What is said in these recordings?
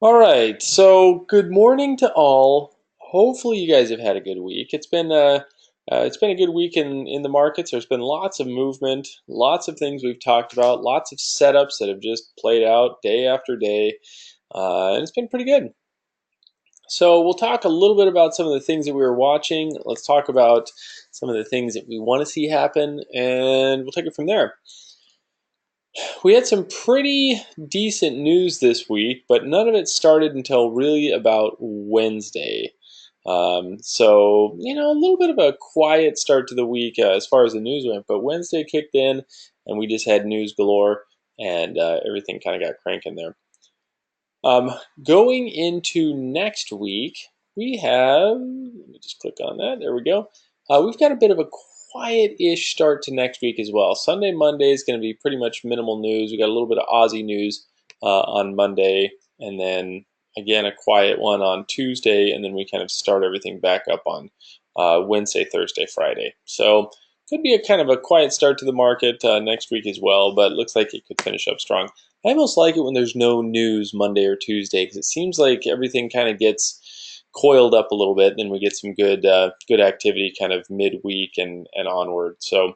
All right, so good morning to all. Hopefully, you guys have had a good week. It's been a good week in the markets. There's been lots of movement, lots of things we've talked about, lots of setups that have just played out day after day, and it's been pretty good. So we'll talk a little bit about some of the things that we were watching. Let's talk about some of the things that we want to see happen, and we'll take it from there. We had some pretty decent news this week, but none of it started until really about Wednesday. So, a little bit of a quiet start to the week as far as the news went, but Wednesday kicked in and we just had news galore and everything kind of got cranking there. Um, Going into next week, we have, let me just click on that. There we go. We've got a bit of a quiet-ish start to next week as well. Sunday, Monday is going to be pretty much minimal news. We got a little bit of Aussie news on Monday, and then again a quiet one on Tuesday, and then we kind of start everything back up on Wednesday, Thursday, Friday. So could be a kind of a quiet start to the market next week as well, but it looks like it could finish up strong. I almost like it when there's no news Monday or Tuesday because it seems like everything kind of gets coiled up a little bit, and then we get some good activity kind of midweek and onward. So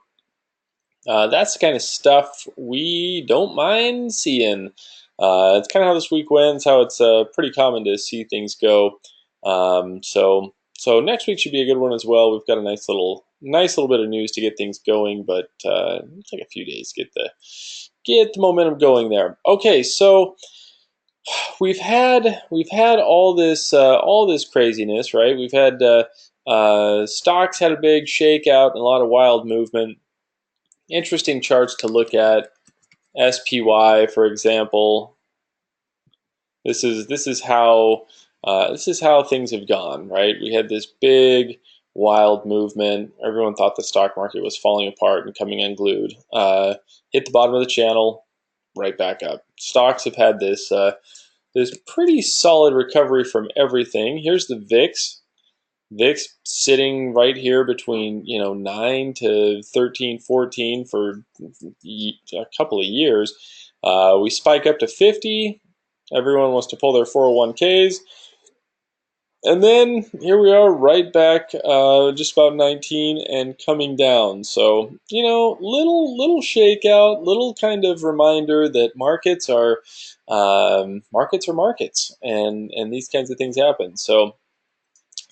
that's the kind of stuff we don't mind seeing. It's kind of how this week went. It's how it's pretty common to see things go. So next week should be a good one as well. We've got a nice little bit of news to get things going, but it'll take a few days to get the momentum going there. Okay, so we've had all this craziness, right? We've had stocks had a big shakeout and a lot of wild movement. Interesting charts to look at. SPY, for example. This is how things have gone, right? We had this big wild movement. Everyone thought the stock market was falling apart and coming unglued. Hit the bottom of the channel, right back up. Stocks have had this pretty solid recovery from everything. Here's the VIX. VIX sitting right here between 9 to 13, 14 for a couple of years. We spike up to 50. Everyone wants to pull their 401ks. And then here we are right back just about 19 and coming down. So, little shakeout, little kind of reminder that markets are markets, and these kinds of things happen. So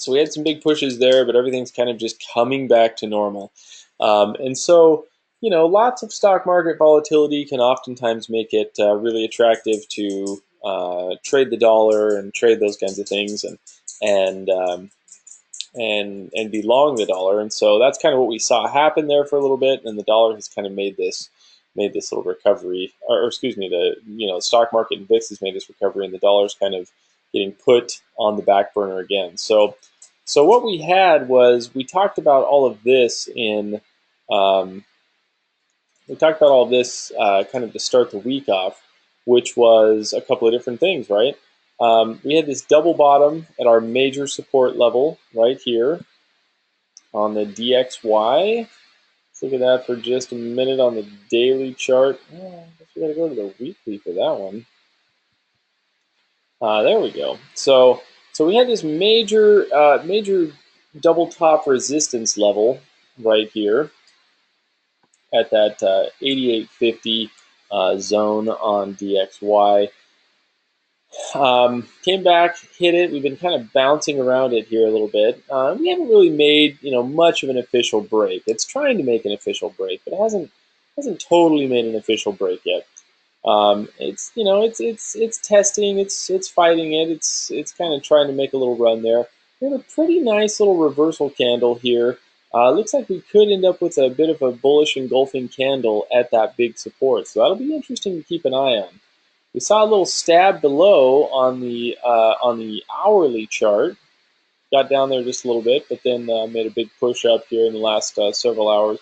we had some big pushes there, but everything's kind of just coming back to normal. And so, lots of stock market volatility can oftentimes make it really attractive to trade the dollar and trade those kinds of things, and um, and be long the dollar. And so that's kind of what we saw happen there for a little bit. And the dollar has kind of made this little recovery, or excuse me, the stock market and VIX has made this recovery, and the dollar's kind of getting put on the back burner again. So what we had was um, we talked about all this kind of to start the week off, which was a couple of different things, right? We had this double bottom at our major support level right here on the DXY. Let's look at that for just a minute on the daily chart. Oh, I guess we got to go to the weekly for that one. There we go. So we had this major double top resistance level right here at that 8850 zone on DXY. Came back, hit it. We've been kind of bouncing around it here a little bit. We haven't really made much of an official break. It's trying to make an official break, but it hasn't totally made an official break yet. It's testing, it's fighting it, it's kind of trying to make a little run there. We have a pretty nice little reversal candle here. Looks like we could end up with a bit of a bullish engulfing candle at that big support, so that'll be interesting to keep an eye on. We saw a little stab below on the hourly chart. Got down there just a little bit, but then made a big push up here in the last several hours.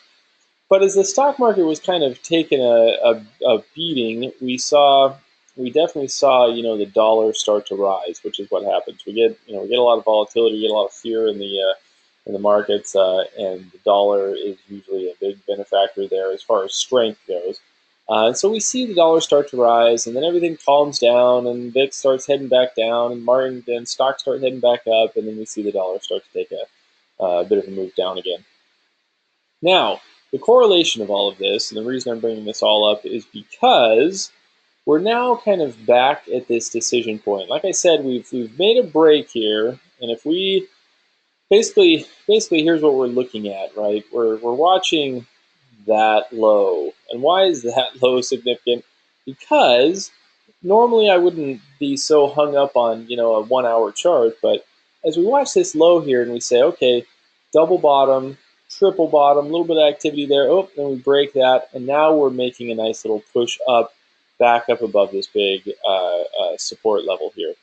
But as the stock market was kind of taking a beating, we definitely saw the dollar start to rise, which is what happens. We get a lot of volatility, we get a lot of fear in the markets, and the dollar is usually a big benefactor there as far as strength goes. And so we see the dollar start to rise, and then everything calms down, and VIX starts heading back down, and Martin and stocks start heading back up, and then we see the dollar start to take a bit of a move down again. Now, the correlation of all of this, and the reason I'm bringing this all up, is because we're now kind of back at this decision point. Like I said, we've made a break here, and if we basically here's what we're looking at, right? We're watching that low. And why is that low significant? Because normally I wouldn't be so hung up on, a 1 hour chart, but as we watch this low here and we say, okay, double bottom, triple bottom, a little bit of activity there, oh, then we break that, and now we're making a nice little push up, back up above this big support level here.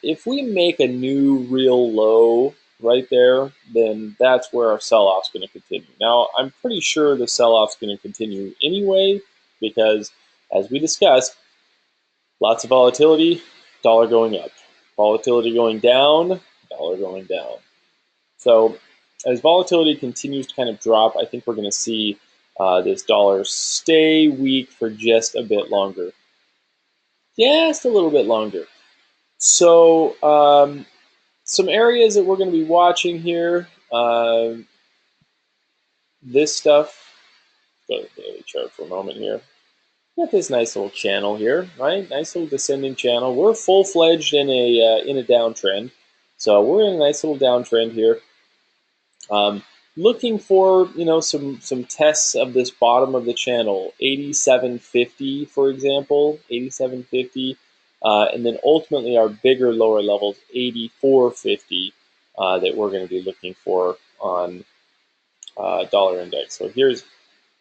If we make a new real low right there, then that's where our sell-off's going to continue. Now, I'm pretty sure the sell-off's going to continue anyway, because as we discussed, lots of volatility, dollar going up. Volatility going down, dollar going down. So as volatility continues to kind of drop, I think we're going to see this dollar stay weak for just a bit longer. Just a little bit longer. So some areas that we're going to be watching here. This stuff. Go to the daily chart for a moment here. Got this nice little channel here, right? Nice little descending channel. We're full-fledged in a downtrend, so we're in a nice little downtrend here. Looking for some tests of this bottom of the channel, 87.50 for example, 87.50, and then ultimately our bigger lower levels, 84.50, that we're going to be looking for on dollar index. So here's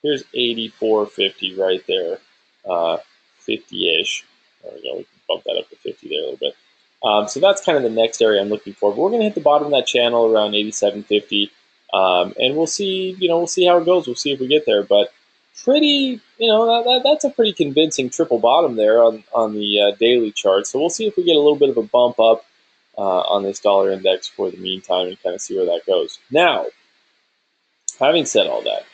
84.50 right there, 50-ish. There we go. We can bump that up to 50 there a little bit. So that's kind of the next area I'm looking for. But we're going to hit the bottom of that channel around 87.50, and we'll see. We'll see how it goes. We'll see if we get there. But pretty, that's a pretty convincing triple bottom there on the daily chart. So we'll see if we get a little bit of a bump up on this dollar index for the meantime, and kind of see where that goes. Now, having said all that,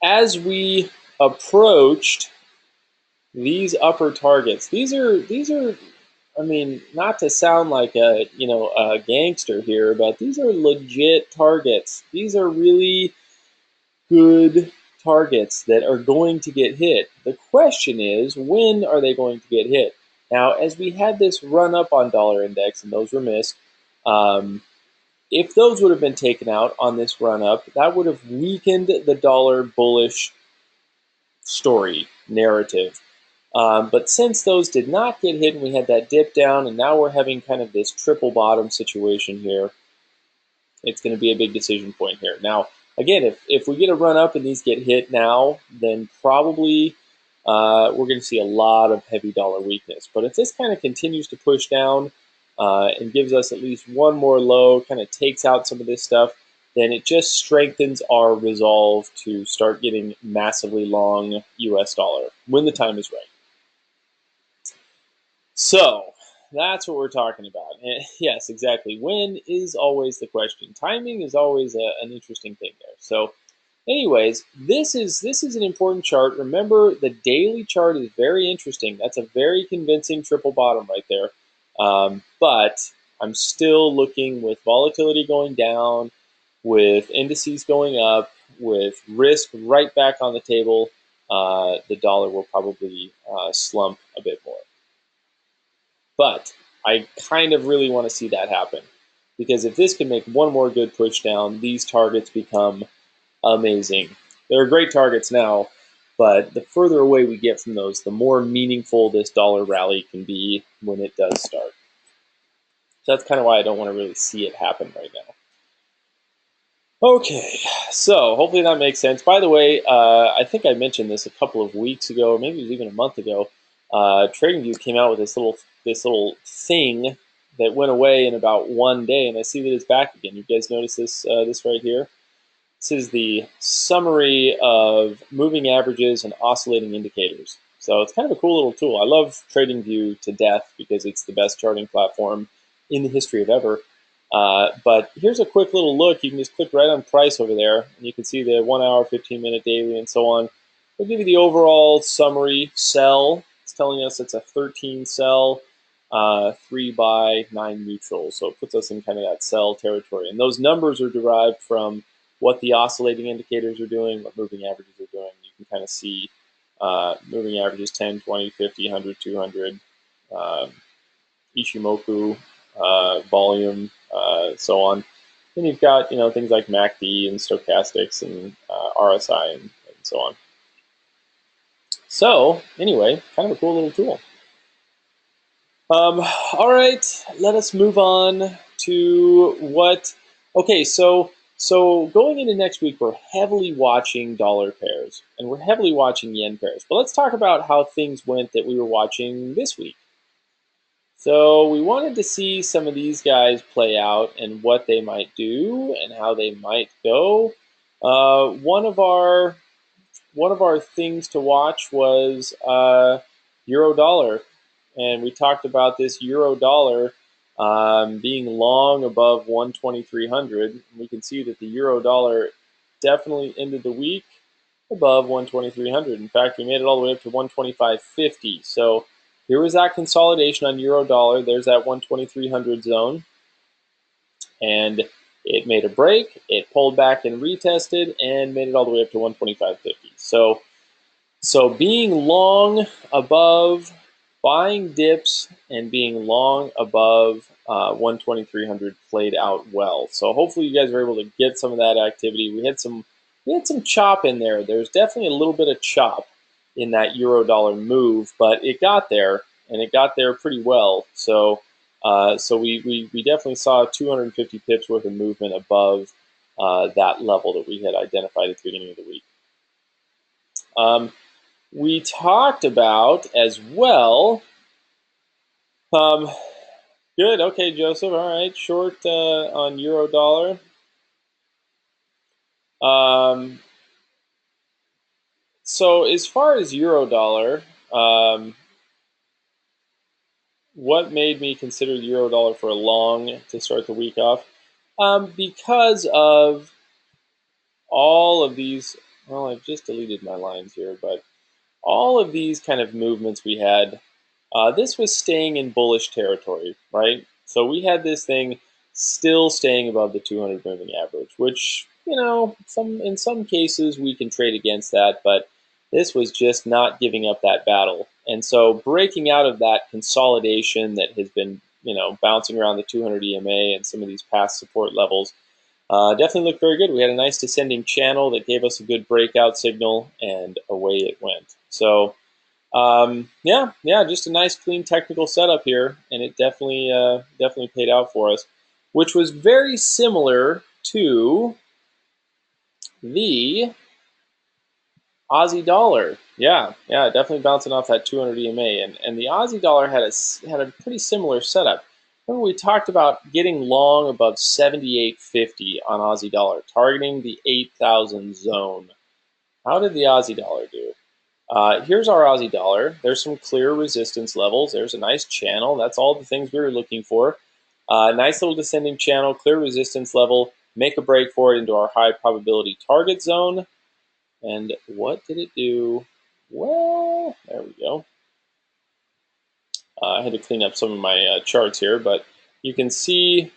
as we approached these upper targets, these are, I mean, not to sound like a gangster here, but these are legit targets. These are really good targets that are going to get hit. The question is, when are they going to get hit? Now, as we had this run up on dollar index, and those were missed, if those would have been taken out on this run up, that would have weakened the dollar bullish story narrative. But since those did not get hit and we had that dip down, and now we're having kind of this triple bottom situation here, it's going to be a big decision point here. Now, again, if we get a run up and these get hit now, then probably we're going to see a lot of heavy dollar weakness. But if this kind of continues to push down and gives us at least one more low, kind of takes out some of this stuff, then it just strengthens our resolve to start getting massively long US dollar when the time is right. So that's what we're talking about. And yes, exactly. When is always the question. Timing is always an interesting thing there. So anyways, this is an important chart. Remember, the daily chart is very interesting. That's a very convincing triple bottom right there. But I'm still looking with volatility going down, with indices going up, with risk right back on the table, the dollar will probably slump a bit more. But I kind of really want to see that happen, because if this can make one more good push down, these targets become amazing. They're great targets now, but the further away we get from those, the more meaningful this dollar rally can be when it does start. So that's kind of why I don't want to really see it happen right now. Okay, so hopefully that makes sense. By the way, I think I mentioned this a couple of weeks ago, or maybe it was even a month ago. TradingView came out with this little thing that went away in about one day, and I see that it's back again. You guys notice this this right here? This is the summary of moving averages and oscillating indicators. So it's kind of a cool little tool. I love TradingView to death because it's the best charting platform in the history of ever. But here's a quick little look. You can just click right on price over there, and you can see the 1 hour, 15-minute daily, and so on. we'll give you the overall summary. Sell. It's telling us it's a 13 sell, 3 buy, 9 neutral. So it puts us in kind of that sell territory. And those numbers are derived from what the oscillating indicators are doing, what moving averages are doing. You can kind of see moving averages 10, 20, 50, 100, 200, Ishimoku, volume, so on. Then you've got things like MACD and stochastics and RSI and so on. So anyway, kind of a cool little tool. All right, let us move on to what. Okay, so going into next week, we're heavily watching dollar pairs and we're heavily watching yen pairs. But let's talk about how things went that we were watching this week. So we wanted to see some of these guys play out and what they might do and how they might go. One of our things to watch was euro dollar, and we talked about this euro dollar being long above 12300. We can see that the euro dollar definitely ended the week above 12300. In fact, we made it all the way up to 125.50. So here was that consolidation on euro dollar. There's that 12300 zone, and it made a break. It pulled back and retested and made it all the way up to 125.50. So being long above, buying dips and being long above 12300 played out well. So hopefully you guys were able to get some of that activity. We had some chop in there. There's definitely a little bit of chop in that euro dollar move, but it got there and it got there pretty well. So we definitely saw 250 pips worth of movement above that level that we had identified at the beginning of the week. We talked about as well. Good. Okay, Joseph. All right. Short on euro dollar. So as far as euro dollar, what made me consider the euro dollar for a long to start the week off? Because of all of these. Well, I've just deleted my lines here, but all of these kind of movements we had, this was staying in bullish territory, right? So we had this thing still staying above the 200 moving average, which, in some cases we can trade against that, but this was just not giving up that battle. And so breaking out of that consolidation that has been, bouncing around the 200 EMA and some of these past support levels, definitely looked very good. We had a nice descending channel that gave us a good breakout signal, and away it went. So, just a nice, clean technical setup here, and it definitely paid out for us, which was very similar to the Aussie dollar. Yeah, definitely bouncing off that 200 EMA, and the Aussie dollar had a pretty similar setup. Remember, we talked about getting long above 78.50 on Aussie dollar, targeting the 8,000 zone. How did the Aussie dollar do? Here's our Aussie dollar. There's some clear resistance levels. There's a nice channel. That's all the things we were looking for. Nice little descending channel, clear resistance level. Make a break for it into our high probability target zone. And what did it do? Well, there we go. I had to clean up some of my charts here, but you can see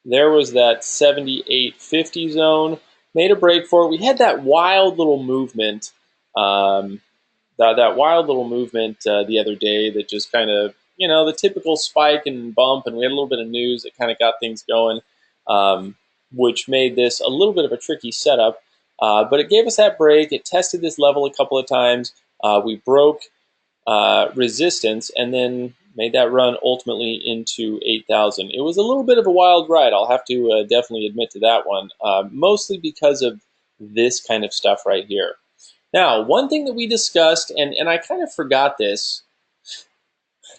there was that 78.50 zone. Made a break for it. We had that wild little movement. That wild little movement the other day that just kind of, the typical spike and bump, and we had a little bit of news that kind of got things going, which made this a little bit of a tricky setup. But it gave us that break. It tested this level a couple of times. We broke resistance and then made that run ultimately into 8,000. It was a little bit of a wild ride. I'll have to definitely admit to that one, mostly because of this kind of stuff right here. Now, one thing that we discussed, and I kind of forgot this,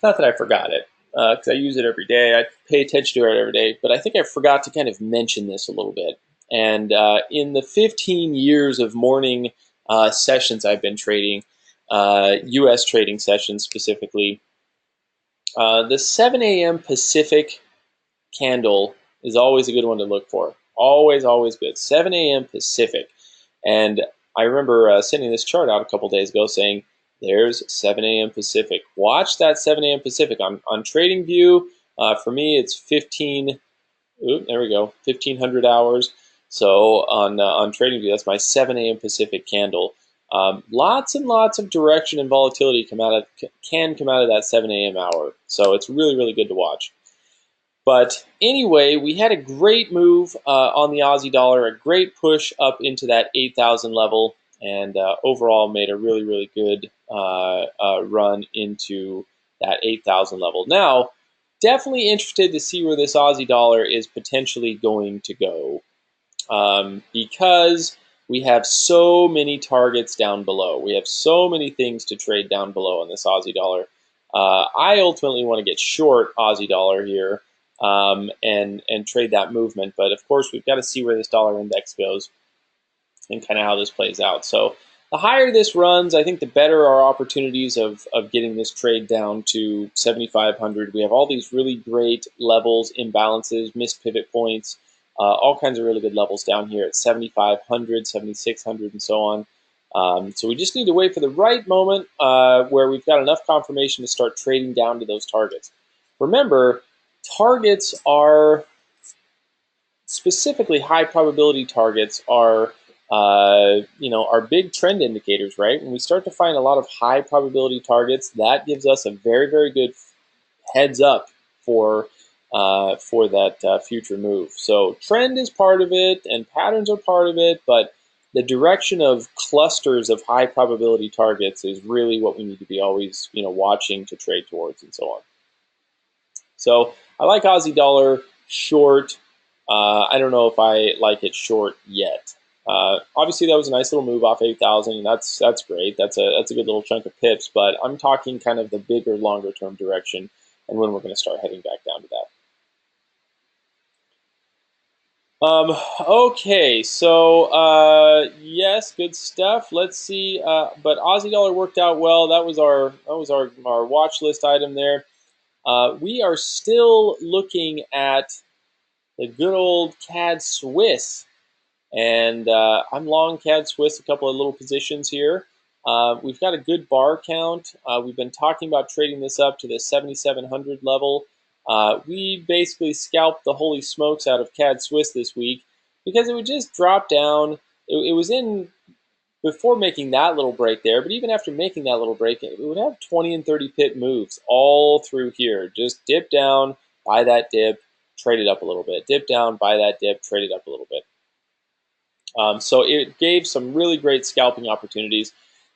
not that I forgot it, because I use it every day, I pay attention to it every day, but I think I forgot to kind of mention this a little bit. And in the 15 years of morning sessions I've been trading, US trading sessions specifically, the 7 a.m. Pacific candle is always a good one to look for. Always good. 7 a.m. Pacific. And I remember sending this chart out a couple days ago saying, there's 7 a.m. Pacific. Watch that 7 a.m. Pacific. On TradingView, for me, it's 15, there we go, 1500 hours. So on TradingView, that's my 7 a.m. Pacific candle. Lots and lots of direction and volatility can come out of that 7 a.m. hour. So it's really, really good to watch. But anyway, we had a great move on the Aussie dollar, a great push up into that 8,000 level, and overall made a really, really good run into that 8,000 level. Now, definitely interested to see where this Aussie dollar is potentially going to go, because we have so many targets down below. We have so many things to trade down below on this Aussie dollar. I ultimately want to get short Aussie dollar here, and trade that movement. But of course, we've got to see where this dollar index goes and kind of how this plays out. So the higher this runs, I think the better our opportunities of getting this trade down to 7,500. We have all these really great levels, imbalances, missed pivot points, all kinds of really good levels down here at 7,500, 7,600, and so on. So we just need to wait for the right moment where we've got enough confirmation to start trading down to those targets. Remember, targets are, specifically high probability targets are, are big trend indicators, right? When we start to find a lot of high probability targets, that gives us a very, very good heads up for that future move. So trend is part of it, and patterns are part of it, but the direction of clusters of high probability targets is really what we need to be always, watching to trade towards, and so on. So I like Aussie dollar short. I don't know if I like it short yet. Obviously, that was a nice little move off 8,000, and that's great. That's a good little chunk of pips. But I'm talking kind of the bigger, longer term direction, and when we're going to start heading back down to that. Okay, so yes, good stuff. Let's see. But Aussie dollar worked out well. That was our watch list item there. We are still looking at the good old CAD Swiss, and I'm long CAD Swiss, a couple of little positions here. We've got a good bar count. We've been talking about trading this up to the 7,700 level. We basically scalped the holy smokes out of CAD Swiss this week because it would just drop down. It was in before making that little break there, but even after making that little break, it would have 20 and 30 pip moves all through here. Just dip down, buy that dip, trade it up a little bit. Dip down, buy that dip, trade it up a little bit. So it gave some really great scalping opportunities.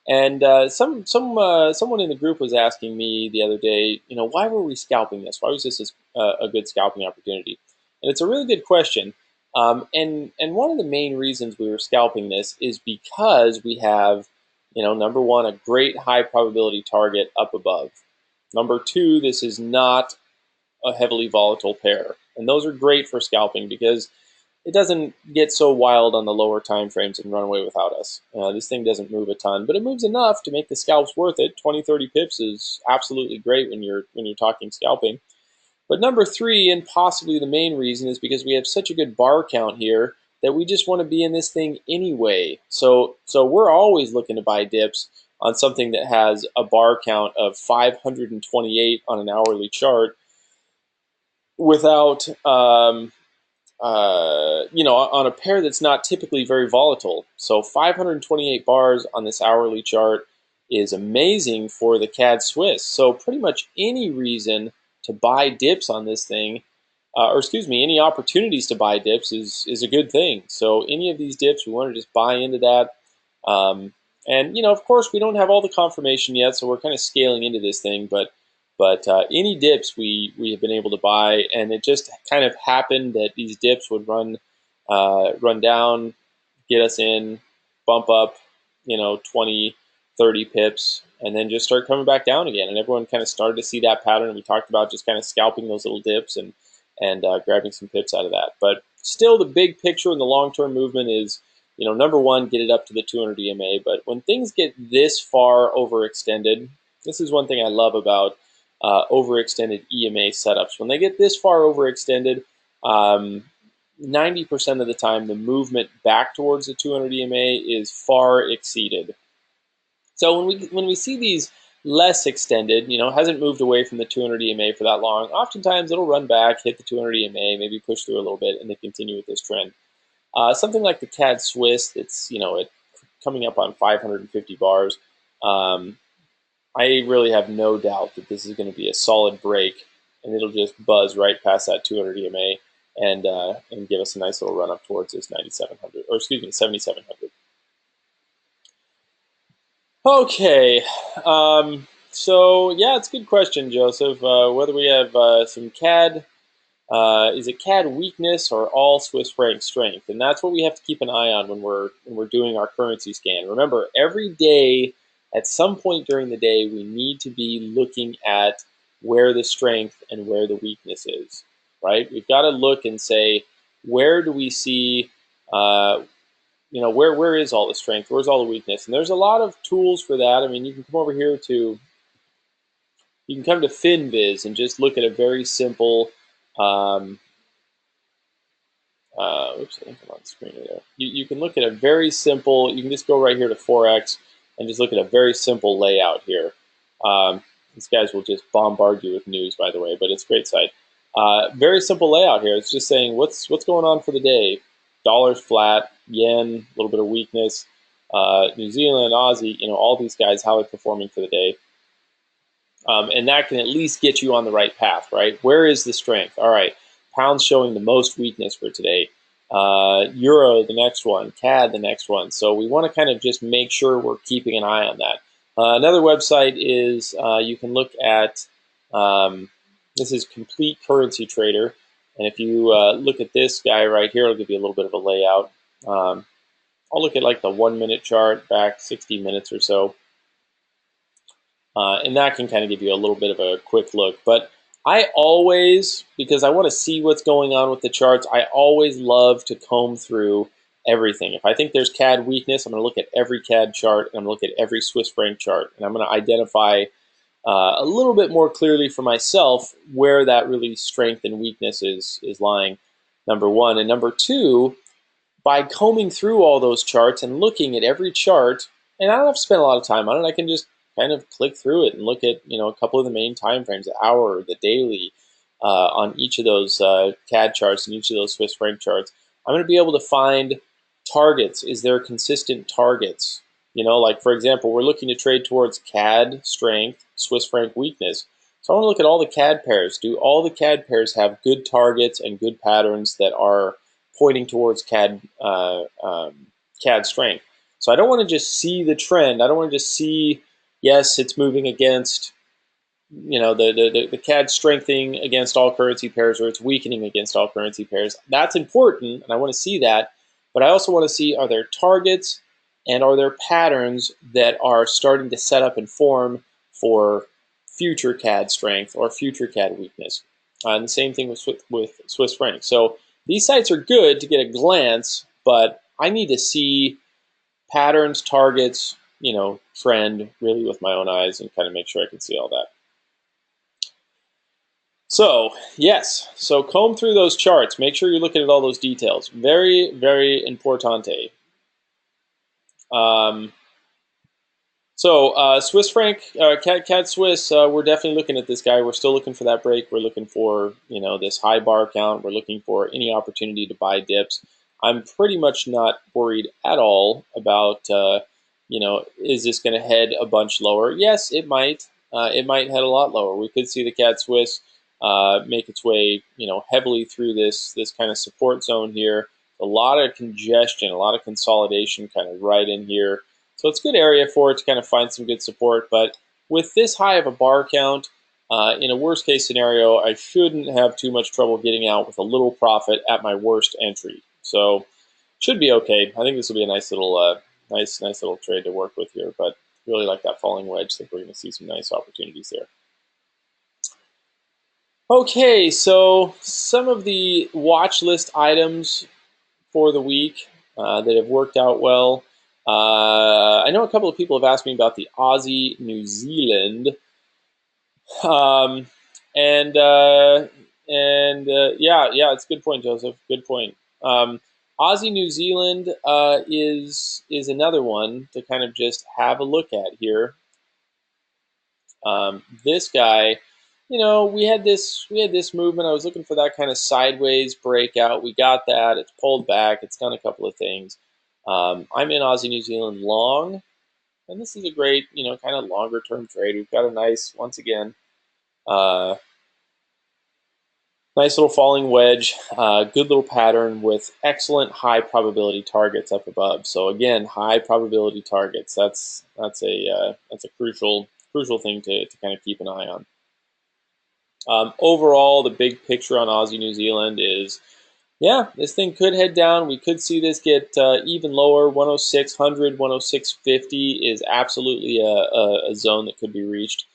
And someone in the group was asking me the other day, why were we scalping this? Why was this a good scalping opportunity? And it's a really good question. And one of the main reasons we were scalping this is because we have, number one, a great high probability target up above. Number two, this is not a heavily volatile pair. And those are great for scalping because it doesn't get so wild on the lower time frames and run away without us. This thing doesn't move a ton, but it moves enough to make the scalps worth it. 20, 30 pips is absolutely great when you're talking scalping. But number three, and possibly the main reason, is because we have such a good bar count here that we just want to be in this thing anyway. So we're always looking to buy dips on something that has a bar count of 528 on an hourly chart without on a pair that's not typically very volatile. So 528 bars on this hourly chart is amazing for the CAD Swiss. So pretty much any reason to buy dips on this thing, any opportunities to buy dips is a good thing. So any of these dips, we want to just buy into that. And of course, we don't have all the confirmation yet, so we're kind of scaling into this thing, but any dips we have been able to buy, and it just kind of happened that these dips would run down, get us in, bump up, 20, 30 pips, and then just start coming back down again. And everyone kind of started to see that pattern. And we talked about just kind of scalping those little dips and grabbing some pips out of that. But still, the big picture in the long-term movement is, number one, get it up to the 200 EMA. But when things get this far overextended, this is one thing I love about overextended EMA setups. When they get this far overextended, 90% of the time, the movement back towards the 200 EMA is far exceeded. So when we see these less extended, hasn't moved away from the 200 EMA for that long, oftentimes it'll run back, hit the 200 EMA, maybe push through a little bit, and then continue with this trend. Something like the CAD Swiss, it's coming up on 550 bars. I really have no doubt that this is going to be a solid break, and it'll just buzz right past that 200 EMA and give us a nice little run up towards this 9,700, or excuse me, 7,700. Okay, so yeah, it's a good question, Joseph. Whether we have some CAD, is it CAD weakness or all Swiss franc strength? And that's what we have to keep an eye on when we're doing our currency scan. Remember, every day, at some point during the day, we need to be looking at where the strength and where the weakness is. Right? We've got to look and say, where do we see where is all the strength? Where's all the weakness? And there's a lot of tools for that. I mean, you can come over here you can come to FinViz and just look at a very simple, oops, I think I'm on the screen there. You can look at a very simple, you can just go right here to Forex and just look at a very simple layout here. These guys will just bombard you with news, by the way, but it's a great site. Very simple layout here. It's just saying what's going on for the day. Dollar's flat, yen, a little bit of weakness. New Zealand, Aussie, all these guys, how they're performing for the day. And that can at least get you on the right path, right? Where is the strength? All right, pound's showing the most weakness for today. Euro, the next one. CAD, the next one. So we want to kind of just make sure we're keeping an eye on that. Another website is you can look at, this is Complete Currency Trader. And if you look at this guy right here, it'll give you a little bit of a layout. I'll look at like the 1 minute chart back 60 minutes or so. And that can kind of give you a little bit of a quick look. But I always, because I want to see what's going on with the charts, I always love to comb through everything. If I think there's CAD weakness, I'm going to look at every CAD chart, and I'm going to look at every Swiss franc chart, and I'm going to identify a little bit more clearly for myself where that really strength and weakness is lying, number one. And number two, by combing through all those charts and looking at every chart, and I don't have to spend a lot of time on it, I can just kind of click through it and look at a couple of the main time frames, the hour, the daily, on each of those CAD charts and each of those Swiss franc charts. I'm going to be able to find targets. Is there consistent targets? Like for example, we're looking to trade towards CAD strength, Swiss franc weakness. So I want to look at all the CAD pairs. Do all the CAD pairs have good targets and good patterns that are pointing towards CAD strength? So I don't want to just see the trend. I don't want to just see, yes, it's moving against, the CAD strengthening against all currency pairs, or it's weakening against all currency pairs. That's important, and I want to see that. But I also want to see, are there targets and are there patterns that are starting to set up and form for future CAD strength or future CAD weakness? And the same thing with Swiss franc. So these sites are good to get a glance, but I need to see patterns, targets, trend really with my own eyes and kind of make sure I can see all that. So yes, so comb through those charts. Make sure you're looking at all those details. Very, very importante. Swiss franc, CAD Swiss, we're definitely looking at this guy. We're still looking for that break. We're looking for, this high bar count. We're looking for any opportunity to buy dips. I'm pretty much not worried at all about, is this going to head a bunch lower? Yes, it might. It might head a lot lower. We could see the CAD Swiss make its way, heavily through this kind of support zone here. A lot of congestion, a lot of consolidation kind of right in here. So it's a good area for it to kind of find some good support. But with this high of a bar count, in a worst case scenario, I shouldn't have too much trouble getting out with a little profit at my worst entry. So should be okay. I think this will be a nice little trade to work with here. But really like that falling wedge. I think we're going to see some nice opportunities there. Okay, so some of the watch list items for the week that have worked out well. I know a couple of people have asked me about the Aussie New Zealand, yeah, it's a good point, Joseph. Good point. Aussie New Zealand is another one to kind of just have a look at here. This guy, we had this movement. I was looking for that kind of sideways breakout. We got that. It's pulled back. It's done a couple of things. I'm in Aussie New Zealand long, and this is a great, kind of longer term trade. We've got a nice, once again, uh, nice little falling wedge, good little pattern with excellent high probability targets up above. So again, high probability targets. That's a crucial thing to kind of keep an eye on. Overall, the big picture on Aussie New Zealand is, yeah, this thing could head down. We could see this get even lower. 10600, 10650 is absolutely a zone that could be reached.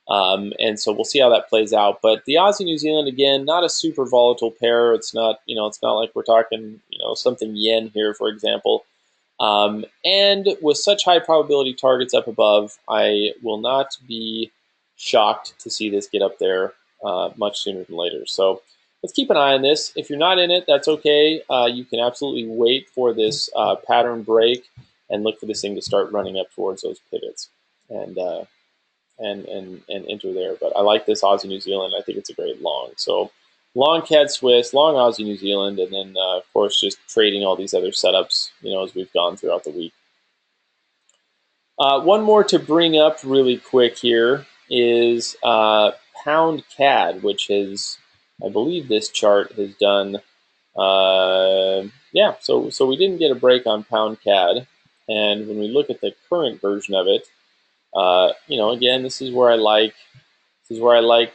And so we'll see how that plays out. But the Aussie New Zealand, again, not a super volatile pair. It's not, it's not like we're talking, something yen here, for example. And with such high probability targets up above, I will not be shocked to see this get up there much sooner than later. So let's keep an eye on this. If you're not in it, that's okay. You can absolutely wait for this pattern break and look for this thing to start running up towards those pivots and enter there. But I like this Aussie New Zealand. I think it's a great long. So long CAD Swiss, long Aussie New Zealand, and then of course just trading all these other setups, as we've gone throughout the week. One more to bring up really quick here is pound CAD, which is, I believe this chart has done, yeah, so we didn't get a break on pound CAD. And when we look at the current version of it, again, this is where I like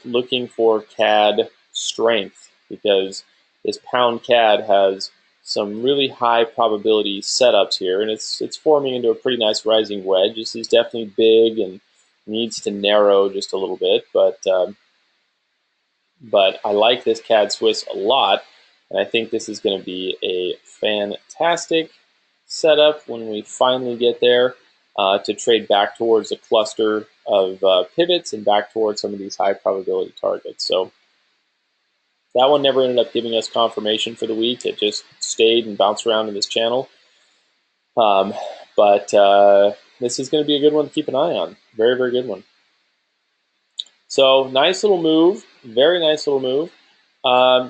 looking for CAD strength, because this pound CAD has some really high probability setups here, and it's forming into a pretty nice rising wedge. This is definitely big and needs to narrow just a little bit, but I like this CAD Swiss a lot, and I think this is going to be a fantastic setup when we finally get there to trade back towards a cluster of pivots and back towards some of these high probability targets. So that one never ended up giving us confirmation for the week. It just stayed and bounced around in this channel. But this is going to be a good one to keep an eye on. Very, very good one. So nice little move. Very nice little move.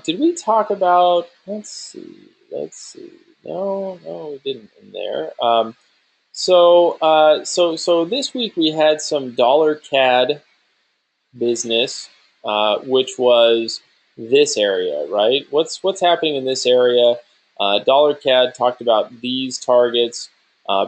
Did we talk about, let's see. No, we didn't in there. So this week we had some dollar CAD business, which was this area, right? What's happening in this area? Dollar CAD talked about these targets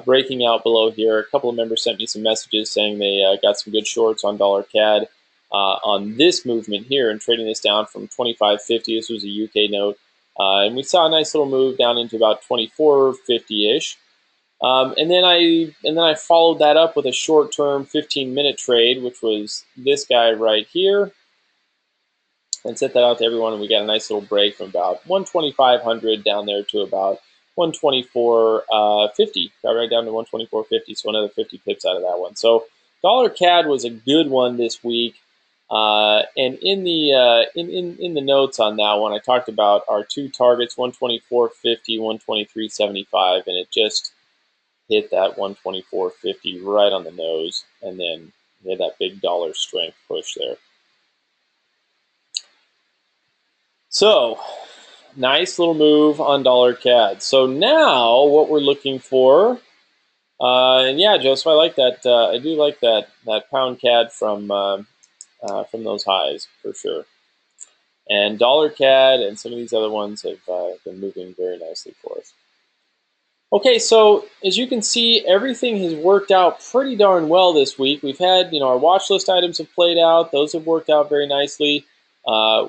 breaking out below here. A couple of members sent me some messages saying they got some good shorts on dollar CAD on this movement here and trading this down from 25.50. This was a UK note, and we saw a nice little move down into about 24.50-ish. And then I followed that up with a short-term 15-minute trade, which was this guy right here, and sent that out to everyone. And we got a nice little break from about 125.00 down there to about 124.50. Got right down to 124.50, so another 50 pips out of that one. So dollar CAD was a good one this week. And in the notes on that one, I talked about our two targets: 124.50, 123.75, and it just hit that 124.50 right on the nose, and then we had that big dollar strength push there. So nice little move on dollar CAD. So now what we're looking for, and yeah, Joseph, I like that. I do like that pound CAD from those highs for sure. And dollar CAD and some of these other ones have been moving very nicely for us. Okay, so as you can see, everything has worked out pretty darn well this week. We've had, our watch list items have played out. Those have worked out very nicely.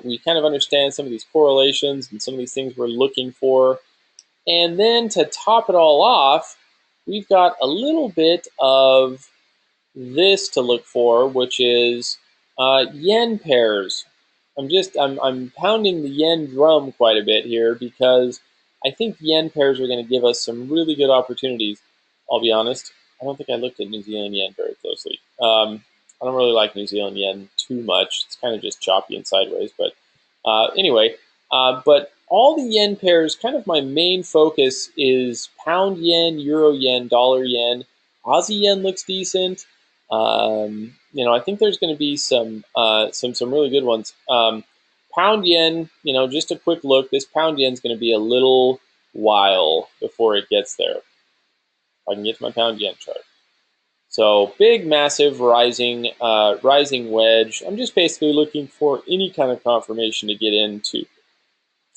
We kind of understand some of these correlations and some of these things we're looking for. And then to top it all off, we've got a little bit of this to look for, which is yen pairs. I'm pounding the yen drum quite a bit here because I think yen pairs are going to give us some really good opportunities. I'll be honest, I don't think I looked at New Zealand yen very closely. I don't really like New Zealand yen too much. It's kind of just choppy and sideways. But anyway, but all the yen pairs, kind of my main focus is pound yen, euro yen, dollar yen. Aussie yen looks decent. I think there's going to be some really good ones. Pound yen, just a quick look. This pound yen is going to be a little while before it gets there. If I can get to my pound yen chart. So big, massive rising wedge. I'm just basically looking for any kind of confirmation to get into,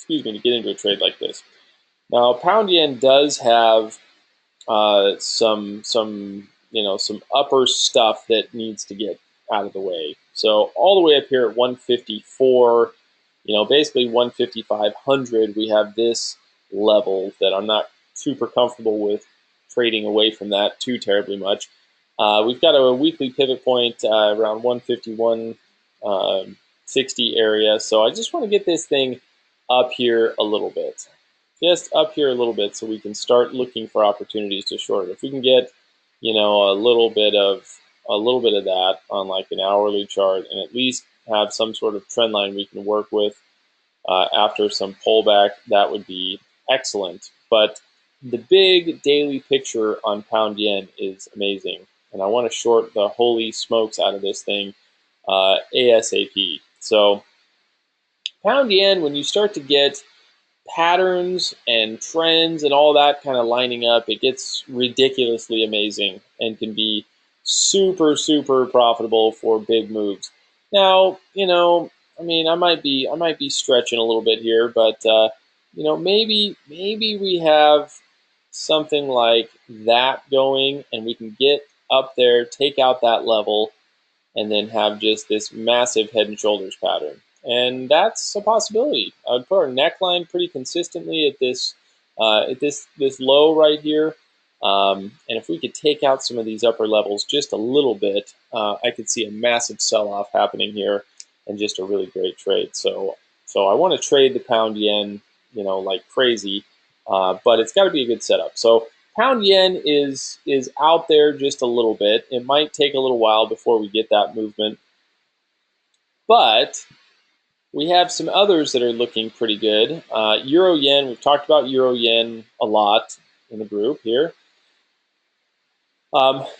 to get into a trade like this. Now, pound yen does have some upper stuff that needs to get out of the way. So all the way up here at 154, basically 155.00, we have this level that I'm not super comfortable with trading away from that too terribly much. We've got a weekly pivot point around 151.60 area, so I just want to get this thing up here a little bit. Just up here a little bit so we can start looking for opportunities to short it. If we can get, a little bit of that on like an hourly chart and at least have some sort of trend line we can work with after some pullback, that would be excellent. But the big daily picture on pound yen is amazing, and I want to short the holy smokes out of this thing ASAP. So pound yen, when you start to get patterns and trends and all that kind of lining up, it gets ridiculously amazing and can be super, super profitable for big moves. Now, I might be stretching a little bit here, but maybe we have something like that going, and we can get up there, take out that level, and then have just this massive head and shoulders pattern. And that's a possibility. I would put our neckline pretty consistently at this low right here. And if we could take out some of these upper levels just a little bit, I could see a massive sell-off happening here and just a really great trade. So I want to trade the pound yen, like crazy, but it's got to be a good setup. So pound yen is out there just a little bit. It might take a little while before we get that movement, but we have some others that are looking pretty good. Euro yen, we've talked about euro yen a lot in the group here.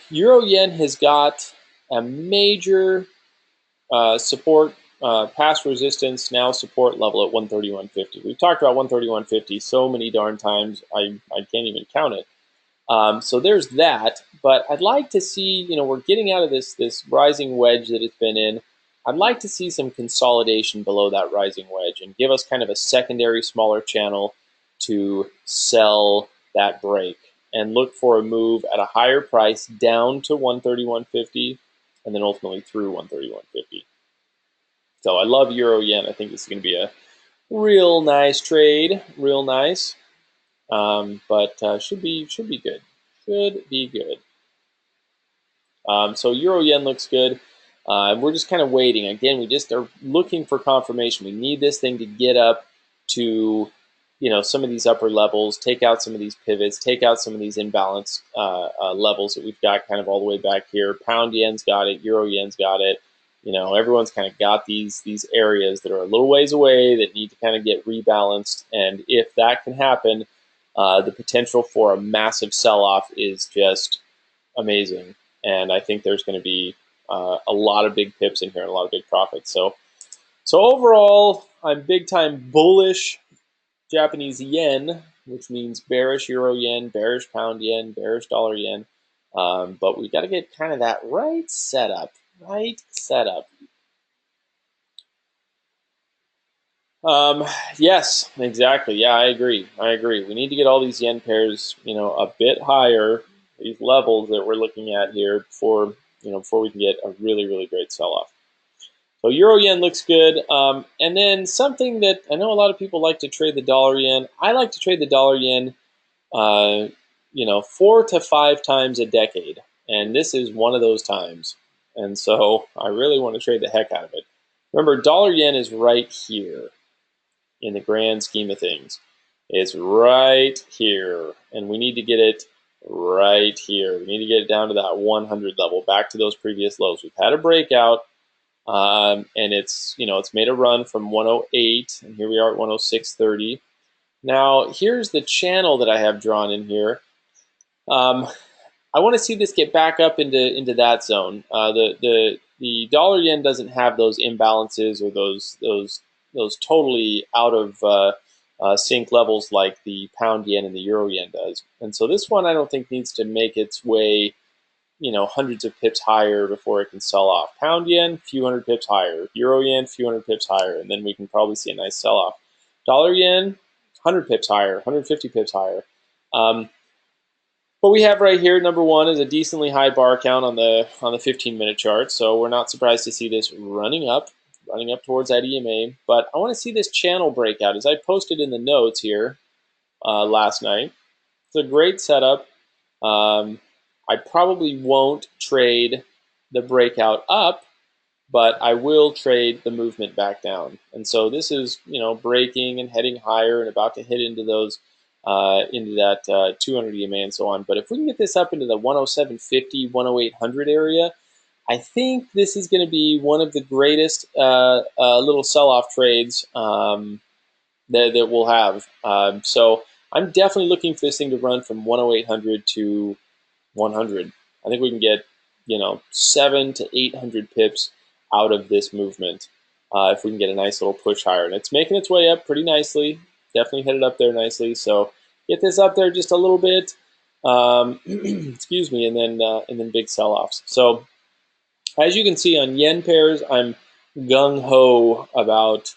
Euro yen has got a major support, past resistance, now support level at 131.50. We've talked about 131.50 so many darn times, I can't even count it. So there's that, but I'd like to see, we're getting out of this rising wedge that it's been in. I'd like to see some consolidation below that rising wedge and give us kind of a secondary smaller channel to sell that break and look for a move at a higher price down to 131.50 and then ultimately through 131.50. So I love euro yen. I think this is going to be a real nice trade, real nice. But should be good. Should be good. So euro yen looks good. We're just kind of waiting. Again, we just are looking for confirmation. We need this thing to get up to, some of these upper levels, take out some of these pivots, take out some of these imbalance levels that we've got kind of all the way back here. Pound yen's got it. Euro yen's got it. Everyone's kind of got these areas that are a little ways away that need to kind of get rebalanced. And if that can happen, the potential for a massive sell-off is just amazing. And I think there's going to be a lot of big pips in here and a lot of big profits. So overall, I'm big time bullish Japanese yen, which means bearish euro yen, bearish pound yen, bearish dollar yen. But we got to get kind of that right setup. Yes, exactly. Yeah, I agree. We need to get all these yen pairs, a bit higher, these levels that we're looking at here before we can get a really, really great sell-off. So euro yen looks good. And then something that I know a lot of people like to trade the dollar yen. I like to trade the dollar yen, 4 to 5 times a decade. And this is one of those times. And so I really want to trade the heck out of it. Remember, dollar yen is right here in the grand scheme of things. It's right here, and we need to get it right here. We need to get it down to that 100 level, back to those previous lows. We've had a breakout. and it's made a run from 108, and here we are at 106.30. Now here's the channel that I have drawn in here. I want to see this get back up into that zone. The dollar yen doesn't have those imbalances or those totally out of sync levels like the pound yen and the euro yen does. And so this one I don't think needs to make its way hundreds of pips higher before it can sell off. Pound yen, few hundred pips higher. Euro yen, few hundred pips higher, and then we can probably see a nice sell off. Dollar yen, 100 pips higher, 150 pips higher. What we have right here, number one, is a decently high bar count on the 15-minute chart, so we're not surprised to see this running up towards that EMA. But I want to see this channel breakout, as I posted in the notes here last night. It's a great setup. I probably won't trade the breakout up, but I will trade the movement back down. And so this is, breaking and heading higher and about to hit into those, into that 200 EMA and so on. But if we can get this up into the 107.50, 10800 area, I think this is going to be one of the greatest little sell-off trades that we'll have. So I'm definitely looking for this thing to run from 10800 to 100. I think we can get 700 to 800 pips out of this movement if we can get a nice little push higher. And it's making its way up pretty nicely. Definitely headed up there nicely. So get this up there just a little bit. Excuse me, and then big sell-offs. So as you can see on yen pairs, I'm gung ho about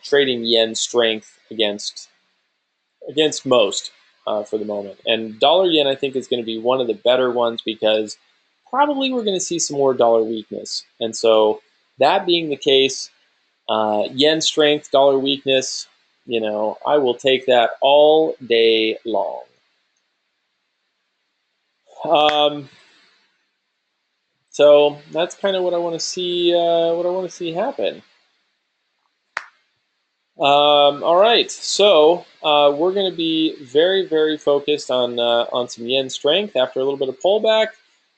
trading yen strength against most for the moment. And dollar yen, I think, is going to be one of the better ones because probably we're going to see some more dollar weakness. And so that being the case, yen strength, dollar weakness, I will take that all day long. So that's kind of what I want to see. Happen. All right, so we're going to be very, very focused on some yen strength after a little bit of pullback.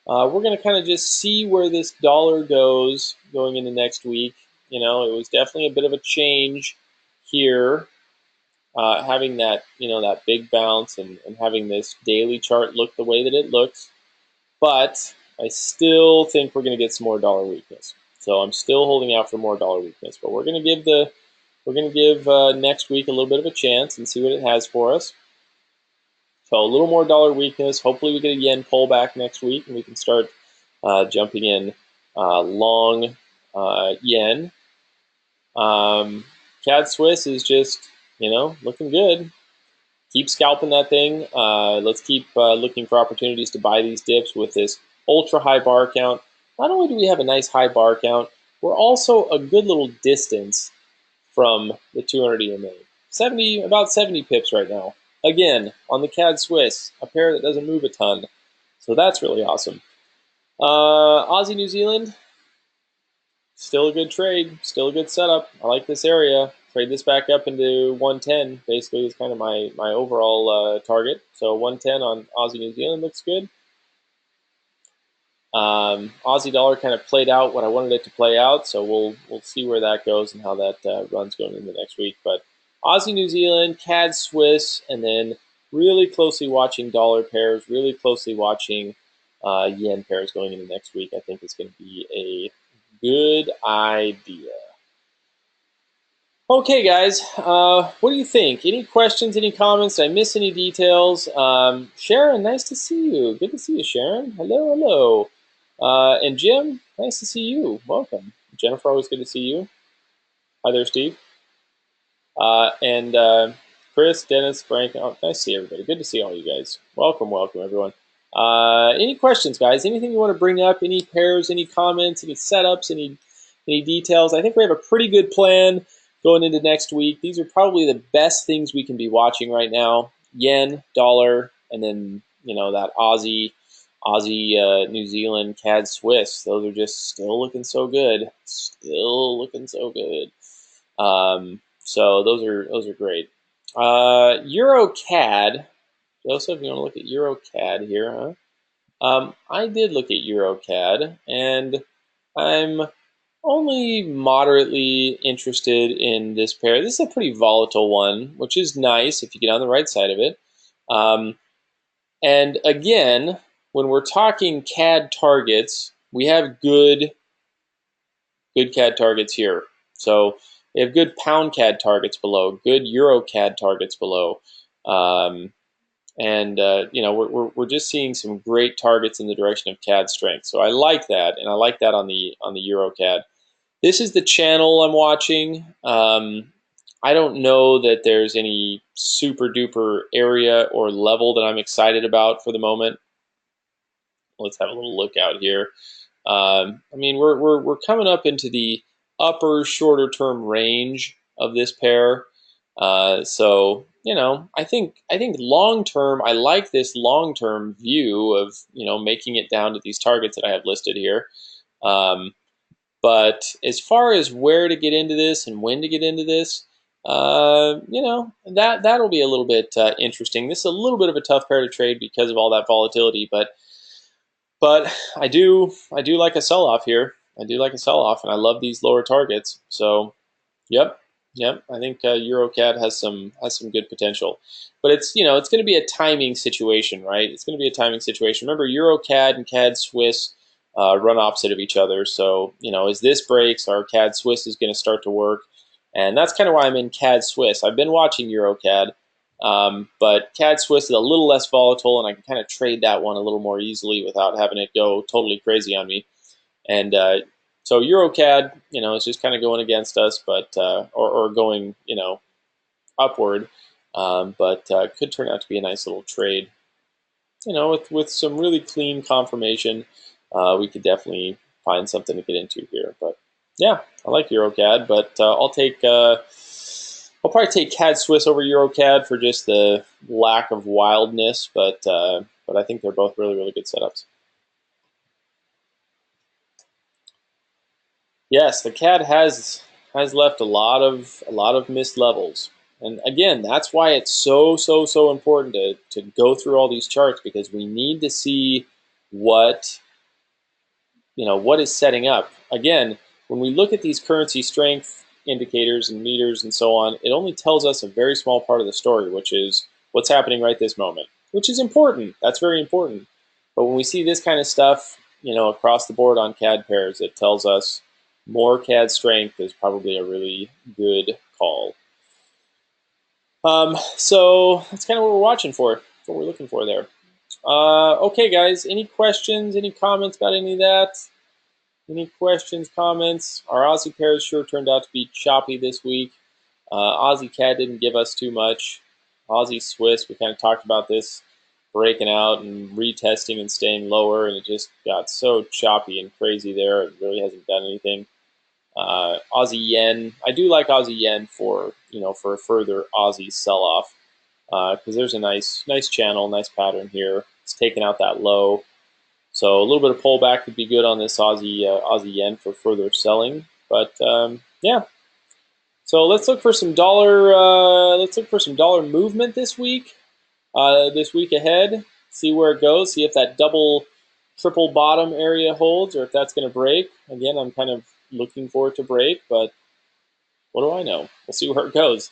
We're going to kind of just see where this dollar goes going into next week. It was definitely a bit of a change here, having that big bounce and having this daily chart look the way that it looks. But I still think we're going to get some more dollar weakness. So I'm still holding out for more dollar weakness. But we're going to give next week a little bit of a chance and see what it has for us. So a little more dollar weakness. Hopefully we get a yen pullback next week and we can start jumping in long yen. CAD Swiss is just, looking good. Keep scalping that thing. Let's keep looking for opportunities to buy these dips with this ultra high bar count. Not only do we have a nice high bar count, we're also a good little distance from the 200 EMA. About 70 pips right now. Again, on the CAD Swiss, a pair that doesn't move a ton. So that's really awesome. Aussie New Zealand, still a good trade, still a good setup. I like this area. Trade this back up into 110, basically, is kind of my overall target. So 110 on Aussie New Zealand looks good. Aussie dollar kind of played out what I wanted it to play out, so we'll see where that goes and how that runs going into next week. But Aussie New Zealand, CAD Swiss, and then really closely watching dollar pairs, really closely watching yen pairs going into next week, I think is going to be a good idea. Okay, guys, what do you think? Any questions, any comments? Did I miss any details? Sharon, nice to see you. Good to see you, Sharon. Hello, hello. And Jim, nice to see you. Welcome. Jennifer, always good to see you. Hi there, Steve. And Chris, Dennis, Frank, nice to see everybody. Good to see all you guys. Welcome, everyone. Any questions, guys? Anything you want to bring up? Any pairs, any comments, any setups, any details? I think we have a pretty good plan going into next week. These are probably the best things we can be watching right now. Yen, dollar, and then, that Aussie, New Zealand, CAD Swiss. Those are just still looking so good. Still looking so good. So those are great. Euro CAD. Joseph, you want to look at Euro CAD here, huh? I did look at Euro CAD, and I'm Only moderately interested in this pair. This is a pretty volatile one, which is nice if you get on the right side of it. Um, and again, when we're talking CAD targets, we have good CAD targets here. So we have good pound CAD targets below, good Euro CAD targets below. And we're just seeing some great targets in the direction of CAD strength. So I like that, and I like that on the Euro CAD. This is the channel I'm watching. I don't know that there's any super duper area or level that I'm excited about for the moment. Let's have a little look out here. I mean, we're coming up into the upper shorter term range of this pair. So I think long term, I like this long term view of making it down to these targets that I have listed here. Um, but as far as where to get into this and when to get into this, that'll be a little bit interesting. This is a little bit of a tough pair to trade because of all that volatility, but I do like a sell off here. I do like a sell off, and I love these lower targets. So, yep, yep. I think EuroCAD has some good potential, but it's going to be a timing situation, right? It's going to be a timing situation. Remember, EuroCAD and CAD Swiss run opposite of each other. So as this breaks, our CAD Swiss is going to start to work, and that's kind of why I'm in CAD Swiss. I've been watching EuroCAD. But CAD Swiss is a little less volatile, and I can kind of trade that one a little more easily without having it go totally crazy on me. And so EuroCAD, is just kind of going against us, but or going, upward. But could turn out to be a nice little trade. With some really clean confirmation, we could definitely find something to get into here. But yeah, I like EuroCAD, but I'll probably take CAD Swiss over EuroCAD for just the lack of wildness, but I think they're both really, really good setups. Yes, the CAD has left a lot of missed levels, and again, that's why it's so important to go through all these charts, because we need to see what what is setting up. Again, when we look at these currency strength indicators and meters and so on, it only tells us a very small part of the story, which is what's happening right this moment, which is important. That's very important. But when we see this kind of stuff, across the board on CAD pairs, it tells us more CAD strength is probably a really good call. So that's kind of what we're watching for, what we're looking for there. Okay, guys, any questions, any comments about any of that? Any questions, comments? Our Aussie pairs sure turned out to be choppy this week. Aussie CAD didn't give us too much. Aussie Swiss, we kind of talked about this breaking out and retesting and staying lower, and it just got so choppy and crazy there. It really hasn't done anything. Aussie Yen, I do like Aussie Yen for for a further Aussie sell-off, because there's a nice channel, nice pattern here. It's taking out that low. So a little bit of pullback could be good on this Aussie Yen for further selling. But yeah, so let's look for some dollar. Let's look for some dollar movement this week. This week ahead, see where it goes. See if that double, triple bottom area holds, or if that's going to break. Again, I'm kind of looking for it to break, but what do I know? We'll see where it goes.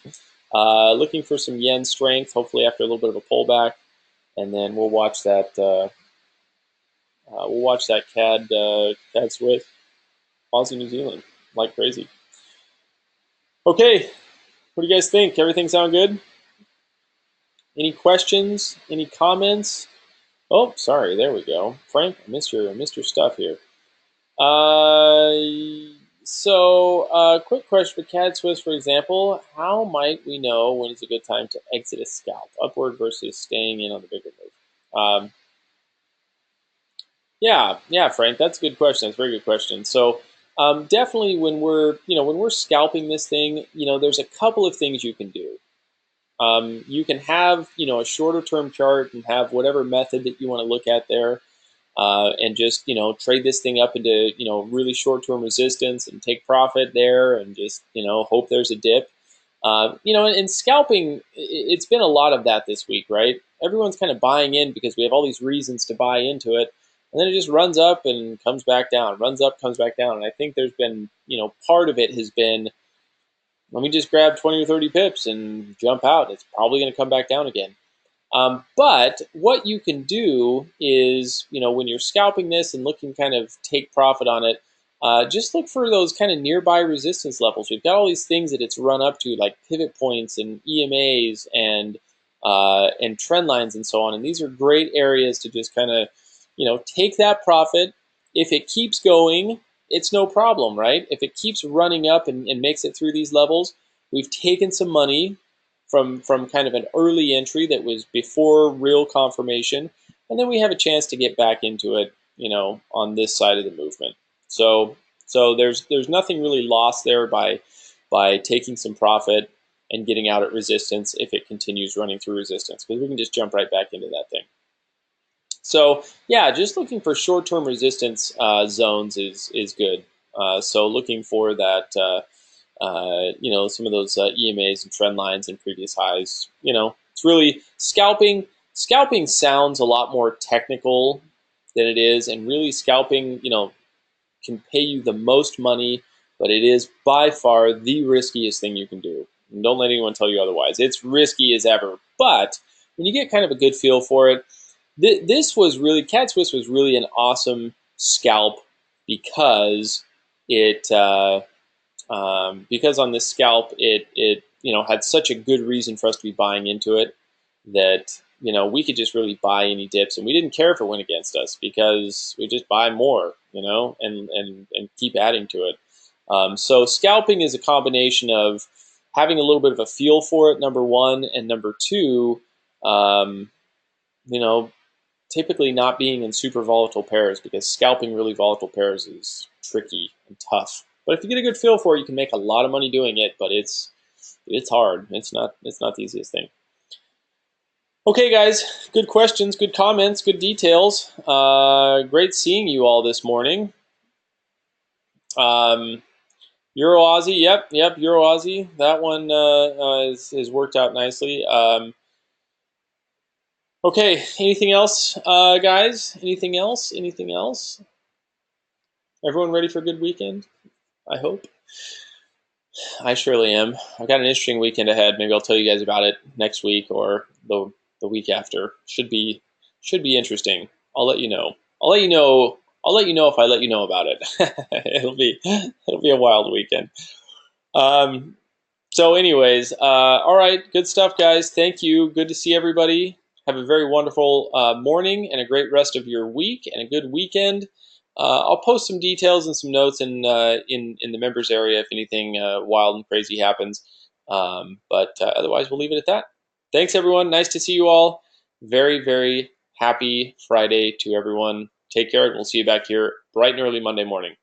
Looking for some yen strength, hopefully after a little bit of a pullback, and then we'll watch that. CAD Swiss Aussie New Zealand like crazy. Okay, what do you guys think? Everything sound good? Any questions? Any comments? Oh, sorry. There we go. Frank, I missed your stuff here. Quick question for CAD Swiss, for example. How might we know when is a good time to exit a scalp, upward versus staying in on the bigger move? Yeah, Frank, that's a good question. That's a very good question. So definitely when we're scalping this thing, there's a couple of things you can do. You can have a shorter term chart and have whatever method that you want to look at there, and just trade this thing up into really short term resistance and take profit there, and just hope there's a dip. In scalping, it's been a lot of that this week, right? Everyone's kind of buying in because we have all these reasons to buy into it. and then it just runs up and comes back down, runs up, comes back down. And I think there's been, part of it has been, let me just grab 20 or 30 pips and jump out. It's probably going to come back down again. But what you can do is, when you're scalping this and looking kind of take profit on it, just look for those kind of nearby resistance levels. We've got all these things that it's run up to, like pivot points and EMAs and trend lines and so on. And these are great areas to just kind of, take that profit. If it keeps going, it's no problem, right? If it keeps running up and makes it through these levels, we've taken some money from kind of an early entry that was before real confirmation, and then we have a chance to get back into it, on this side of the movement. So there's nothing really lost there by taking some profit and getting out at resistance if it continues running through resistance, because we can just jump right back into that thing. So yeah, just looking for short-term resistance zones is good. So looking for that. Some of those EMAs and trend lines and previous highs. It's really scalping. Scalping sounds a lot more technical than it is, and really scalping, can pay you the most money, but it is by far the riskiest thing you can do. And don't let anyone tell you otherwise. It's risky as ever, but when you get kind of a good feel for it, this was really, Cat Swiss was really an awesome scalp because it. Because on this scalp, it had such a good reason for us to be buying into it that we could just really buy any dips, and we didn't care if it went against us because we just buy more, and keep adding to it. So scalping is a combination of having a little bit of a feel for it, number one, and number two, um, you know, typically not being in super volatile pairs, because scalping really volatile pairs is tricky and tough. But if you get a good feel for it, you can make a lot of money doing it. But it's hard. It's not the easiest thing. Okay, guys, good questions, good comments, good details. Great seeing you all this morning. Um, Euro Aussie, yep, Euro Aussie. That one is worked out nicely. Okay, anything else, guys? Anything else? Anything else? Everyone ready for a good weekend? I hope. I surely am. I've got an interesting weekend ahead. Maybe I'll tell you guys about it next week or the week after. Should be interesting. I'll let you know. I'll let you know. I'll let you know if I let you know about it. it'll be a wild weekend. Um, so, anyways, all right, good stuff, guys. Thank you. Good to see everybody. Have a very wonderful morning and a great rest of your week and a good weekend. I'll post some details and some notes in the members area if anything wild and crazy happens. But otherwise, we'll leave it at that. Thanks, everyone. Nice to see you all. Very, very happy Friday to everyone. Take care, and we'll see you back here bright and early Monday morning.